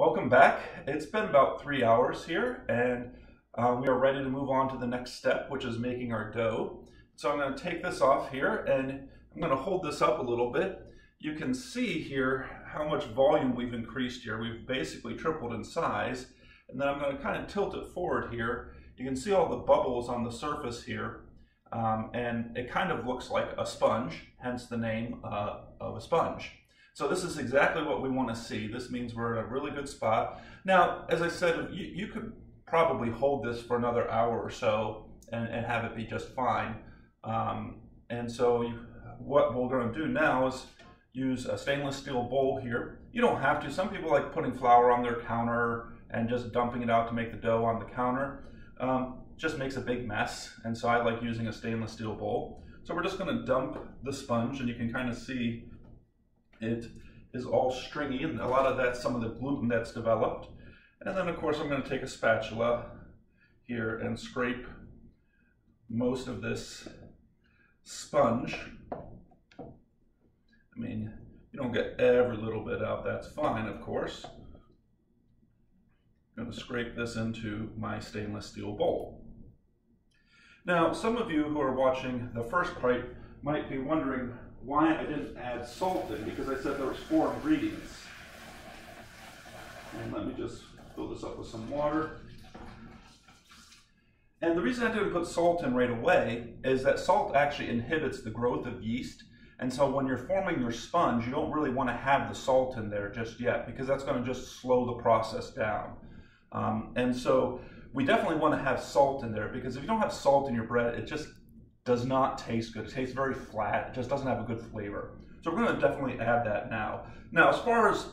Welcome back. It's been about 3 hours here, and we are ready to move on to the next step, which is making our dough. So I'm going to take this off here, and I'm going to hold this up a little bit. You can see here how much volume we've increased here. We've basically tripled in size, and then I'm going to kind of tilt it forward here. You can see all the bubbles on the surface here, and it kind of looks like a sponge, hence the name of a sponge. So this is exactly what we want to see. This means we're in a really good spot. Now, as I said, you could probably hold this for another hour or so and have it be just fine. And so what we're going to do now is use a stainless steel bowl here. You don't have to. Some people like putting flour on their counter and just dumping it out to make the dough on the counter. Just makes a big mess, and so I like using a stainless steel bowl. So we're just going to dump the sponge, and you can kind of see it is all stringy, and a lot of that's some of the gluten that's developed. And then of course I'm going to take a spatula here and scrape most of this sponge. I mean, you don't get every little bit out, that's fine, of course. I'm going to scrape this into my stainless steel bowl. Now, some of you who are watching the first part might be wondering why I didn't add salt in, because I said there was 4 ingredients. And let me just fill this up with some water. And the reason I didn't put salt in right away is that salt actually inhibits the growth of yeast. And so when you're forming your sponge, you don't really want to have the salt in there just yet, because that's going to just slow the process down. And so we definitely want to have salt in there, because if you don't have salt in your bread, it just does not taste good. It tastes very flat. It just doesn't have a good flavor. So we're going to definitely add that now. Now, as far as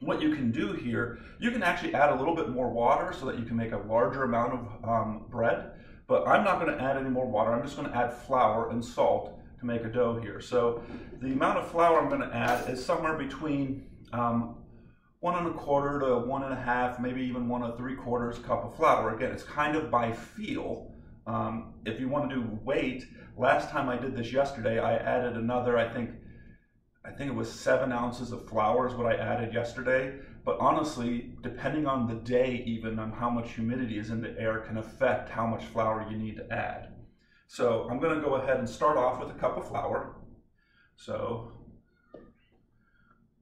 what you can do here, you can actually add a little bit more water so that you can make a larger amount of bread. But I'm not going to add any more water. I'm just going to add flour and salt to make a dough here. So the amount of flour I'm going to add is somewhere between 1 1/4 to 1 1/2, maybe even 1 3/4 cup of flour. Again, it's kind of by feel. If you want to do weight, last time I did this yesterday, I added another, I think it was 7 ounces of flour is what I added yesterday. But honestly, depending on the day, even on how much humidity is in the air, can affect how much flour you need to add. So I'm going to go ahead and start off with a cup of flour. So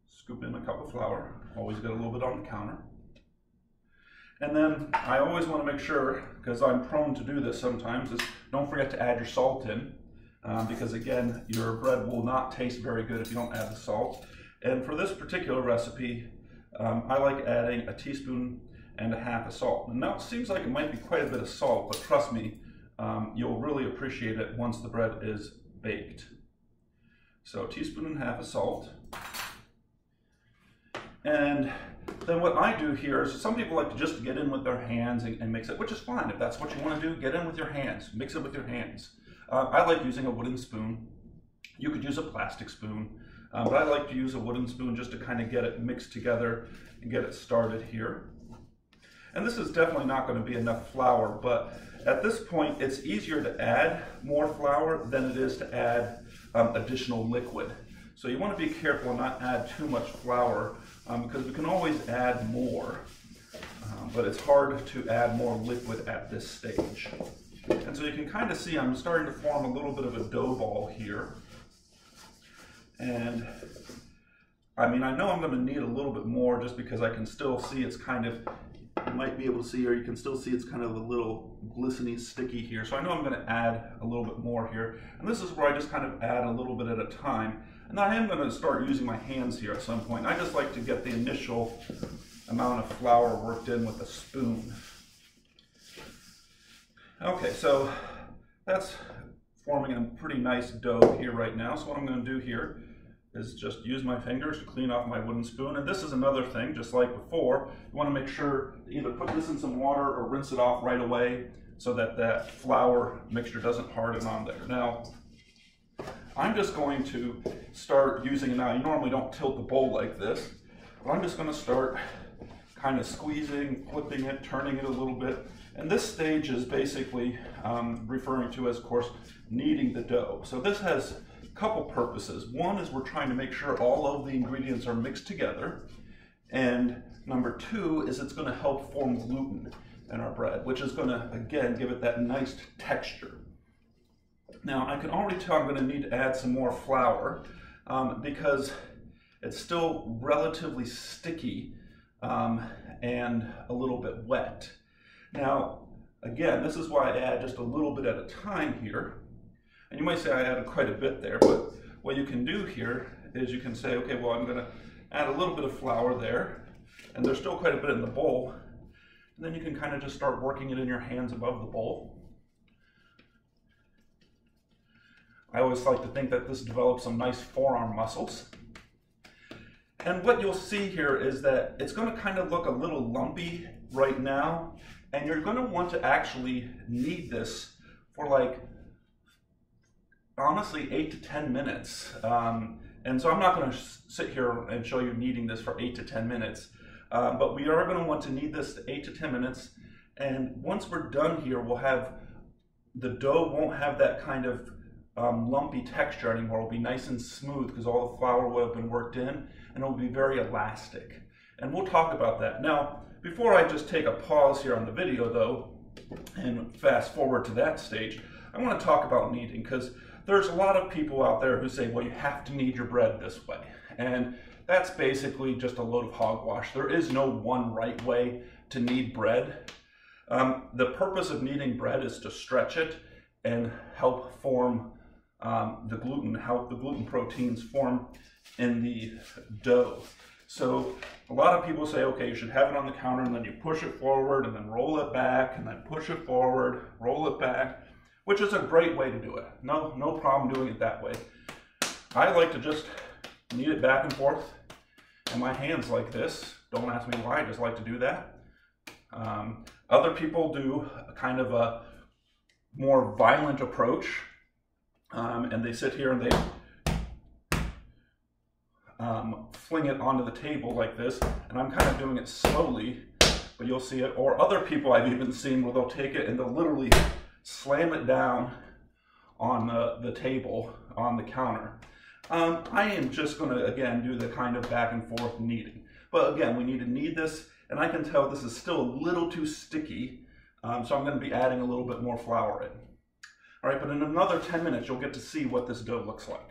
scoop in a cup of flour. Always get a little bit on the counter. And then I always want to make sure, because I'm prone to do this sometimes, is don't forget to add your salt in, because again, your bread will not taste very good if you don't add the salt. And for this particular recipe, I like adding 1.5 teaspoons of salt. And now it seems like it might be quite a bit of salt, but trust me, you'll really appreciate it once the bread is baked. So 1.5 teaspoons of salt. And then what I do here is, some people like to just get in with their hands and mix it, which is fine. If that's what you want to do, get in with your hands, mix it with your hands. I like using a wooden spoon. You could use a plastic spoon, but I like to use a wooden spoon just to kind of get it mixed together and get it started here. And this is definitely not going to be enough flour, but at this point it's easier to add more flour than it is to add additional liquid. So you want to be careful and not add too much flour, because we can always add more, but it's hard to add more liquid at this stage. And so you can kind of see I'm starting to form a little bit of a dough ball here. And I mean, I know I'm going to need a little bit more, just because I can still see it's kind of, you might be able to see, or you can still see it's kind of a little glistening, sticky here. So I know I'm going to add a little bit more here. And this is where I just kind of add a little bit at a time. And I am going to start using my hands here at some point. I just like to get the initial amount of flour worked in with a spoon. Okay, so that's forming a pretty nice dough here right now. So what I'm going to do here is just use my fingers to clean off my wooden spoon. And this is another thing, just like before, you want to make sure to either put this in some water or rinse it off right away so that that flour mixture doesn't harden on there. Now, I'm just going to start using it now. You normally don't tilt the bowl like this, but I'm just going to start kind of squeezing, flipping it, turning it a little bit. And this stage is basically referring to as, of course, kneading the dough. So this has a couple purposes. One is we're trying to make sure all of the ingredients are mixed together. And Number two is it's going to help form gluten in our bread, which is going to, again, give it that nice texture. Now, I can already tell I'm going to need to add some more flour because it's still relatively sticky and a little bit wet. Now, again, this is why I add just a little bit at a time here. And you might say I added quite a bit there, but what you can do here is you can say, okay, well, I'm going to add a little bit of flour there, and there's still quite a bit in the bowl. And then you can kind of just start working it in your hands above the bowl. I always like to think that this develops some nice forearm muscles. And what you'll see here is that it's going to kind of look a little lumpy right now, and you're going to want to actually knead this for like, honestly, 8 to 10 minutes. And so I'm not going to sit here and show you kneading this for 8 to 10 minutes, but we are going to want to knead this 8 to 10 minutes. And once we're done here, we'll have, the dough won't have that kind of lumpy texture anymore. It'll be nice and smooth because all the flour will have been worked in, and it'll be very elastic. And we'll talk about that. Now, before I just take a pause here on the video though, and fast forward to that stage, I want to talk about kneading, because there's a lot of people out there who say, well, you have to knead your bread this way. And that's basically just a load of hogwash. There is no one right way to knead bread. The purpose of kneading bread is to stretch it and help form the gluten proteins form in the dough. So a lot of people say, okay, you should have it on the counter, and then you push it forward and then roll it back and then push it forward, roll it back, which is a great way to do it. No problem doing it that way. I like to just knead it back and forth, and my hands like this. Don't ask me why, I just like to do that. Other people do a kind of a more violent approach, and they sit here and they fling it onto the table like this, and I'm kind of doing it slowly, but you'll see it. Or other people I've even seen where they'll take it and they'll literally slam it down on the table, on the counter. I am just going to, again, do the kind of back and forth kneading. But again, we need to knead this, and I can tell this is still a little too sticky, so I'm going to be adding a little bit more flour in. All right, but in another 10 minutes, you'll get to see what this dough looks like.